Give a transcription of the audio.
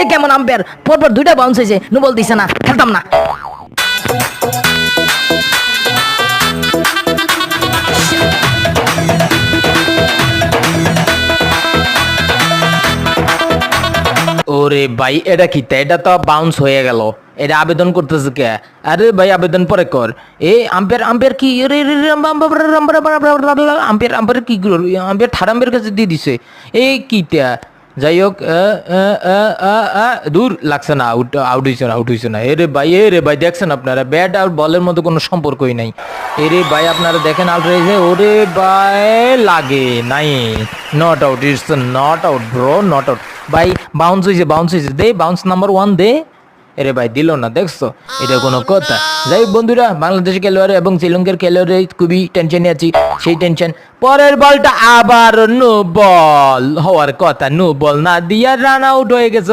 এ কেমন আম্পায়ার, পরপর দুইটা বাউন্স হয়েছে, নো বল দিছে না, খেলতাম না। ওরে ভাই এটা কি, এটা তো বাউন্স হয়ে গেল, এটা আবেদন করতেছে কে? আরে ভাই আবেদন পরে কর। এ আম্পায়ার আম্পায়ার কি আম্পায়ার আম্পায়ার কি আম্পায়ার থার্ড আম্পায়ার কাছে দিয়ে দিছে। এই কিটা যাই হোক, দূর লাগছে না, আউট আউট হইছে না, আউট হইছে না। এ রে ভাই দেখছেন আপনারা, ব্যাট আর বলের মধ্যে কোনো সম্পর্কই নাই। এরে ভাই আপনারা দেখেন আউট হয়েছে, ওরে ভাই লাগে নাই, not out, it's not out bro, not out. ভাই বাউন্স হয়েছে, দে বাউন্স নাম্বার 1 দে। এরে ভাই দিল না, দেখছো এটা কোনো কথা? যাই হোক বন্ধুরা, বাংলাদেশের খেলোয়াড় এবং শ্রীলঙ্কার খেলোয়াড়ে খুবই টেনশনে আছি, সেই টেনশন। পরের বলটা আবার নো বল হওয়ার কথা, নো বল না দিয়া রান আউট হয়ে গেছে।